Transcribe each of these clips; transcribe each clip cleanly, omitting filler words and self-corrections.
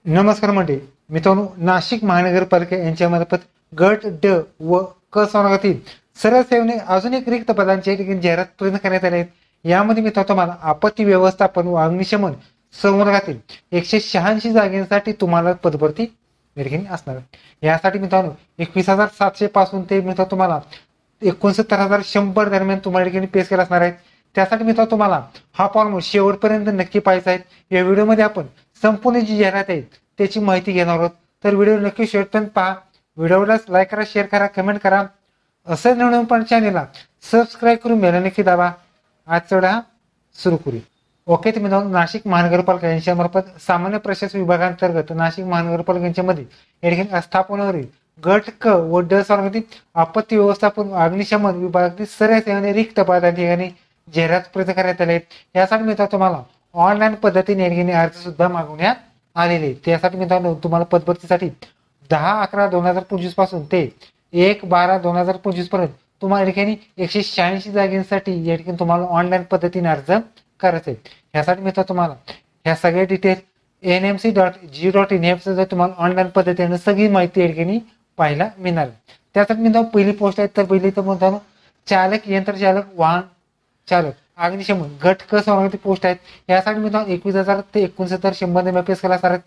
नमस्कार मंडळी मित्रांनो, नाशिक महानगरपालिका यांच्यामार्फत गट ड व क संवर्गातील सर्व सेवेने अजून एक रिक्त पदांची ठिकाणी जाहिरात प्रदान करण्यात आले आहेत. यामध्ये मित्रांनो तुम्हाला आपत्ती व्यवस्थापन व अग्निशमन संवर्गातील 186 जागांसाठी तुम्हाला पदभरती या ठिकाणी असणार आहे. यासाठी मित्रांनो 21,700 पासून ते मित्रांनो तुम्हाला 69,100 दरम्यान तुम्हाला ठिकाणी पेश केला असणार आहे. त्यासाठी मित्रांनो तुम्हाला हा फॉर्म शेवटपर्यंत नक्की पाहायचा आहे. या व्हिडिओमध्ये आपण संपूर्ण जी जाहिरात आहे त्याची माहिती घेणार आहोत. तर व्हिडिओ नक्की शेवटपर्यंत पहा. व्हिडिओला लाईक करा, शेअर करा, कमेंट करा. असं नवीन पण चॅनेलला सबस्क्राईब करून बेल नक्की दाबा. आजचा व्हिडिओ सुरू करू. ओके, तर मित्रांनो, नाशिक महानगरपालिका यांच्यामार्फत सामान्य प्रशासन विभागांतर्गत नाशिक महानगरपालिका यांच्यामध्ये या ठिकाणी स्थापनेवरील गट क व ड संवर्गातील आपत्ती व्यवस्थापन व अग्निशमन विभागातील सर्व सेवांनी रिक्त पदांच्या ठिकाणी जाहिरात प्रसिद्ध करण्यात आले आहेत. यासाठी मित्रांनो तुम्हाला ऑनलाईन पद्धतीने या ठिकाणी अर्ज सुद्धा मागवण्यात आलेले. त्यासाठी मित्रांनो तुम्हाला पदभरतीसाठी 10/11/2025 पासून ते 1/12/2025 पर्यंत तुम्हाला या ठिकाणी 186 जागांसाठी या ठिकाणी तुम्हाला ऑनलाईन पद्धतीने अर्ज करायचे आहेत. यासाठी मित्रांनो तुम्हाला ह्या सगळ्या डिटेल nmc.g.in जर तुम्हाला ऑनलाईन पद्धतीने सगळी माहिती या ठिकाणी पाहायला मिळणार. त्यासाठी मित्रांनो पहिली पोस्ट आहे, तर पहिली तर मित्रांनो चालक, यंत्रचालक, वाहन चालक, अग्निशमन गट क संवर्गातील पोस्ट आहेत. यासाठी मित्रांनो 21,000 ते 69,100 पेश केला असणार आहेत.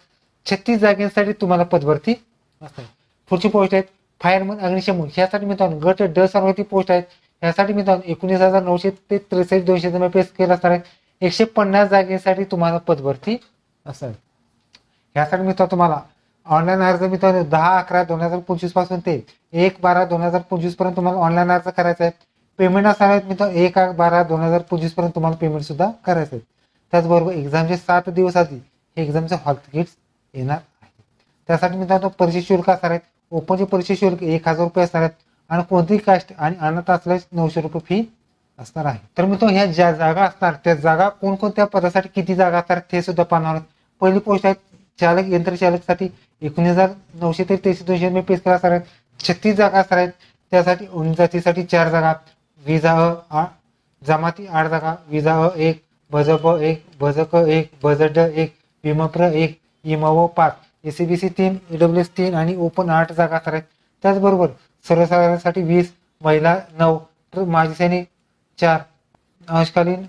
36 जागांसाठी तुम्हाला पदभरती असणार. पुढची पोस्ट आहेत फायरमन, अग्निशमन. यासाठी मित्रांनो गट ड संवर्गातील पोस्ट आहेत. यासाठी मित्रांनो 19,900 ते 63,200 पेश केला असणार आहे. 150 जागांसाठी तुम्हाला पदभरती असणार. यासाठी मित्रांनो तुम्हाला ऑनलाईन अर्ज मित्रांनो 10/11/2025 पासून ते 1/12/2025 पर्यंत तुम्हाला ऑनलाईन अर्ज करायचा आहे. पेमेंट असणार आहे मित्रांनो 1/12/2025 पर्यंत तुम्हाला पेमेंट सुद्धा करायचं आहे. त्याचबरोबर एक्झामचे 7 दिवस आधी हे एक्झामचे हॉल तिकीट्स येणार आहे. त्यासाठी मित्रांनो परीक्षा शुल्क असणार आहे. ओपनचे परीक्षा शुल्क 1,000 रुपये असणार आहेत आणि कोणतीही कास्ट आणि अनाथ असल्यास 900 रुपये फी असणार आहे. तर मित्रांनो ह्या ज्या जागा असणार त्या जागा कोणकोणत्या पदासाठी किती जागा असणार ते सुद्धा पाहणार आहोत. पहिली पोस्ट आहे चालक, यंत्रचालकसाठी 19,900 ते 63,200 पेश केला असणार आहेत. 36 जागा असणार आहेत. त्यासाठी जातीसाठी 4 जागा, विजा अ जमाती 8 जागा, विजा अ 1, भजप 1, भजक 1, भजड 1, विमप्र 1, इमव 5, एसीबीसी 3, ईडब्ल्यूएस 3 आणि ओपन 8 जागा असणार आहेत. त्याचबरोबर सर्वसाधारणसाठी 20, महिला 9, माजी सैनिक 4, अंशकालीन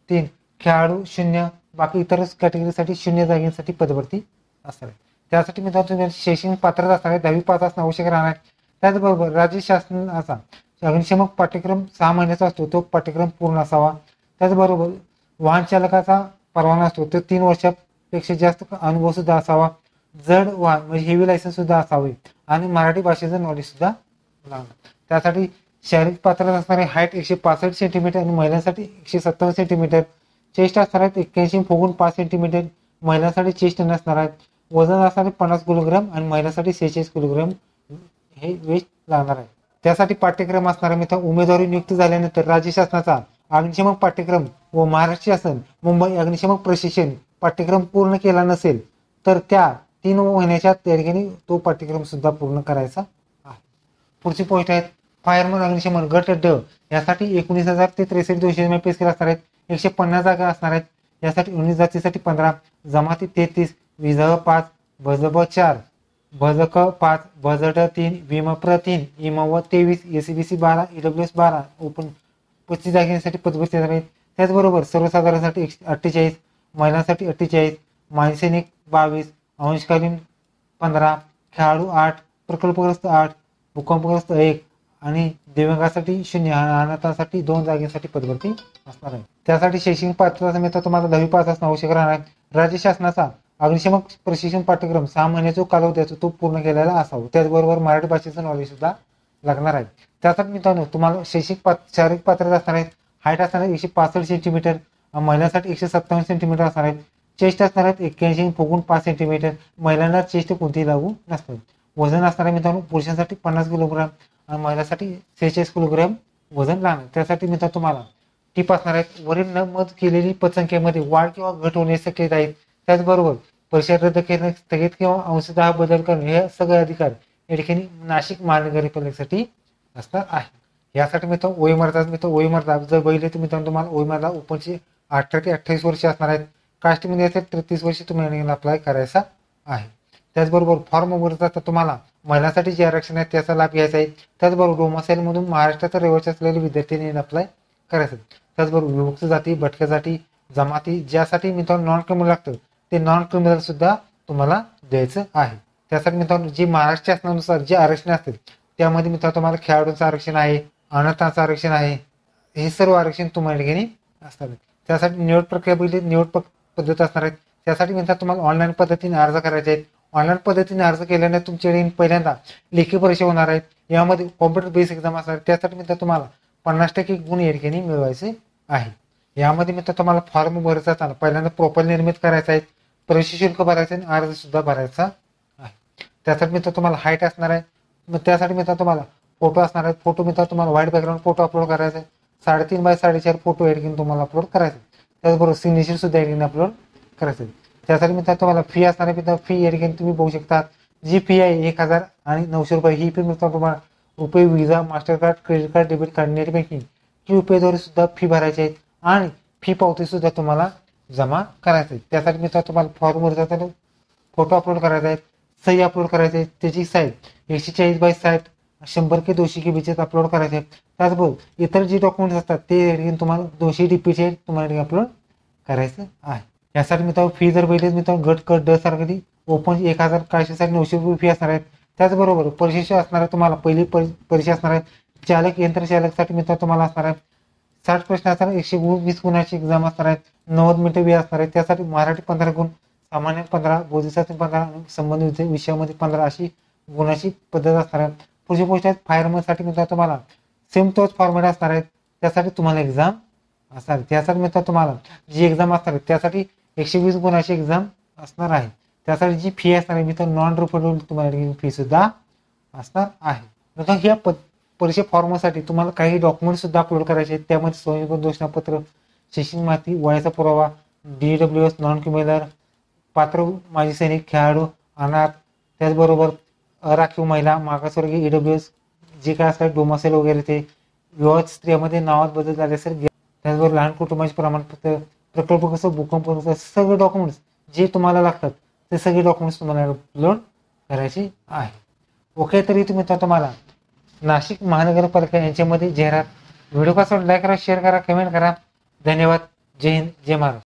3, खेळाडू 0, बाकी इतर कॅटेगरीसाठी 0 जागांसाठी पदभरती असणार आहे. त्यासाठी मित्रांनो शैक्षणिक पात्रता असणार आहे, 10वी पास असणं आवश्यक राहणार आहे. त्याचबरोबर राज्य शासनाचा अग्निशमक पाठ्यक्रम 6 महिन्याचा असतो, तो पाठ्यक्रम पूर्ण असावा. त्याचबरोबर वाहन चालकाचा परवाना असतो, तो 3 वर्षापेक्षा जास्त अनुभव सुद्धा असावा. जड वाहन म्हणजे हेवी लायसन्स सुद्धा असावे आणि मराठी भाषेचं नॉलेज सुद्धा लागणार. त्यासाठी शारीरिक पात्रता असणारे हाईट 165 सेंटीमीटर आणि महिलांसाठी 157 सेंटीमीटर, चेस्ट असणार आहेत 81 फुगून 5 सेंटीमीटर, महिलांसाठी चेस्ट नसणार आहेत. वजन असणारे 50 किलोग्राम आणि महिलांसाठी 46 किलोग्राम हे वेस्ट लागणार आहे. त्यासाठी पाठ्यक्रम असणारा मित्र उमेदवारी नियुक्ती झाल्यानंतर राज्य शासनाचा अग्निशमक पाठ्यक्रम व महाराष्ट्र शासन मुंबई अग्निशमक प्रशिक्षण पाठ्यक्रम पूर्ण केला नसेल तर त्या 3 महिन्याच्या त्या ठिकाणी तो पाठ्यक्रम सुद्धा पूर्ण करायचा आहे. पुढची पोस्ट आहेत फायरमन, अग्निशमन गट ड. यासाठी 19,000 ते 63,200 पेश केला असणार आहेत. 150 जागा असणार आहेत. यासाठी 19 जातीसाठी 15, जमाती 33, विजा 5, भजब 4, भजक 5, भजड 3, विमप्र 3, इमव 23, एसीबीसी 12, ईडब्ल्यूएस 12, ओपन 35 जागांसाठी पदभरती आहेत. त्याचबरोबर सर्वसाधारणसाठी 48, महिलांसाठी 48, माजी सैनिक 22, अंशकालीन 15, खेळाडू 8, प्रकल्पग्रस्त 8, भूकंपग्रस्त 1 आणि दिव्यांगासाठी 0, अनाथांसाठी 2 जागांसाठी पदभरती असणार आहे. त्यासाठी शैक्षणिक पात्रता समेत तुम्हाला 10वी पास असणं आवश्यक राहणार आहे. राज्य शासनाचा अग्निशमक प्रशिक्षण पाठ्यक्रम 6 महिन्याचा कालावधी असतो, तो पूर्ण केलेला असावा. त्याचबरोबर मराठी भाषेचं नॉलेज सुद्धा लागणार आहे. त्यासाठी मित्रांनो तुम्हाला शारीरिक पात्रता असणार आहे. हाईट असणार आहे 165 सेंटीमीटर, महिलांसाठी 157 सेंटीमीटर असणार आहेत. चेस्ट असणार आहेत 81 फुगून 5 सेंटीमीटर, महिलांना चेस्ट कोणतीही लागू नसते. वजन असणार आहे मित्रांनो पुरुषांसाठी 50 किलोग्राम आणि महिलांसाठी 46 किलोग्राम वजन लागणार. त्यासाठी मित्रांनो तुम्हाला टिप असणार आहेत. वरील नमूद केलेली पदसंख्येमध्ये वाढ किंवा घट होण्याची शक्यता आहे. त्याचबरोबर परीक्षा रद्द करणे, स्थगित किंवा अंशतः बदल करणे हे सगळे अधिकार या ठिकाणी नाशिक महानगरपालिकेसाठी असणार आहे. यासाठी मित्रांनो वयोमर्यादा जर बघितले तर मित्रांनो तुम्हाला वयोमर्यादा ओपनची 18 ते 28 वर्ष असणार आहेत. कास्टमध्ये असेल तर 30 वर्ष तुम्ही अप्लाय करायचा आहे. त्याचबरोबर फॉर्म भरत असताना तुम्हाला महिलांसाठी जे आरक्षण आहे त्याचा लाभ घ्यायचा आहे. त्याचबरोबर डोमासाईलमधून महाराष्ट्राचा रहिवासी असलेले विद्यार्थ्यांनी अप्लाय करायचं. त्याचबरोबर विमुक्त जाती, भटक्या जाती, जमाती ज्यासाठी मित्रांनो नॉन क्रिमिनल लागतं ते नॉन क्रिमिनल सुद्धा तुम्हाला द्यायचं आहे. त्यासाठी मित्रांनो जे महाराष्ट्र शासनानुसार जे आरक्षण असतील त्यामध्ये मित्रांनो तुम्हाला खेळाडूंचं आरक्षण आहे, अनाथांचं आरक्षण आहे, हे सर्व आरक्षण तुम्हाला ठिकाणी असतात. त्यासाठी निवड प्रक्रिया बघितली, निवड पद्धत असणार आहे. त्यासाठी मित्रांनो तुम्हाला ऑनलाईन पद्धतीने अर्ज करायचे आहेत. ऑनलाईन पद्धतीने अर्ज केल्याने तुमच्याकडे पहिल्यांदा लेखी परीक्षा होणार आहेत. यामध्ये कॉम्प्युटर बेस एक्झाम असणार आहे. त्यासाठी मित्रांनो तुम्हाला 50% गुण या ठिकाणी मिळवायचे आहे. यामध्ये मित्रांनो तुम्हाला फॉर्म भरायचा असताना पहिल्यांदा प्रोफाईल निर्मित करायचा आहे, प्रवेश शुल्क भरायचं आणि अर्ज सुद्धा भरायचा आहे. त्यासाठी मित्रांनो तुम्हाला हाईट असणार आहे. मग त्यासाठी मित्रांनो तुम्हाला फोटो असणार आहेत. फोटो मित्रांनो तुम्हाला व्हाईट बॅकग्राऊंड फोटो अपलोड करायचा आहे. 3.5 बाय 4.5 फोटो या ठिकाणी तुम्हाला अपलोड करायचे. त्याचबरोबर सिग्नेचर सुद्धा या ठिकाणी अपलोड करायचं. त्यासाठी मित्रांनो तुम्हाला फी असणार आहे. मित्रांनो फी या ठिकाणी तुम्ही बघू शकता. जी फी आहे 1,000 आणि 900 रुपये. ही फी मित्रांनो तुम्हाला रुपये, visa, Mastercard, credit card, debit card, net banking UPI सुद्धा फी भरायची आहे आणि फी पावती सुद्धा तुम्हाला जमा करायचं आहे. त्यासाठी मित्रांनो तुम्हाला फॉर्म भरताना फोटो अपलोड करायचा आहे, सही अपलोड करायचे आहे, त्याची साईज 140 बाय 60 100 के 200 KB अपलोड करायचे आहे. त्याचबरोबर इतर जे डॉक्युमेंट्स असतात ते तुम्हाला 200 DP तुम्हाला अपलोड करायचं आहे. यासाठी मित्रांनो फी जर बघितली मित्रांनो गट क ड सारखी ओपन 1,000, काशीसाठी 900 रुपये फी असणार आहेत. त्याचबरोबर परीक्षा असणार आहे. तुम्हाला पहिली परीक्षा असणार आहे चालक यंत्रचालकसाठी मित्रांनो तुम्हाला असणार आहे 60 प्रश्न असणार, 120 गुणाची एक्झाम असणार आहे, 90 मिनिटं वेळ असणार आहे. त्यासाठी मराठी 15 गुण, सामान्य 15, बोधिसत्व 15, संबंधित विषयामध्ये 15 अशी गुणाची पद्धत असणार आहे. पुढची गोष्ट आहे फायरमनसाठी मित्रांनो तुम्हाला सेम तोच फॉर्मॅट असणार आहे. त्यासाठी तुम्हाला एक्झाम असणार आहे. त्यासाठी मित्रांनो तुम्हाला जी एक्झाम असणार आहे त्यासाठी 120 गुणाची एक्झाम असणार आहे. त्यासाठी जी फी असणार आहे मित्रांनो नॉन रिफंडेबल तुम्हाला फी सुद्धा असणार आहे. नंतर ह्या परीक्षा फॉर्मसाठी तुम्हाला काही डॉक्युमेंट सुद्धा अपलोड करायचे आहेत. त्यामध्ये स्वयंपाक घोषणापत्र, शैक्षणिक माहिती, वयाचा पुरावा, DWS, नॉन क्रिमिनल, पात्र माजी सैनिक, खेळाडू, अनाथ, त्याचबरोबर अराखीव महिला, मागासवर्गीय EWS जे काय असतात डोमासेल वगैरे ते, विवाहित स्त्रियामध्ये नावात बदल झाले असेल, त्याचबरोबर लहान कुटुंबाचे प्रमाणपत्र, प्रकल्प कसं भूकंप सगळे डॉक्युमेंट्स जे तुम्हाला लागतात ते सगळे डॉक्युमेंट्स तुम्हाला अपलोड करायचे आहे. ओके, तरी तुम्ही तुम्हाला नाशिक महानगरपालिका यांच्यामध्ये जाहिरात व्हिडिओ कसा लाईक करा, शेअर करा, कमेंट करा. धन्यवाद. जय हिंद, जय महाराष्ट्र.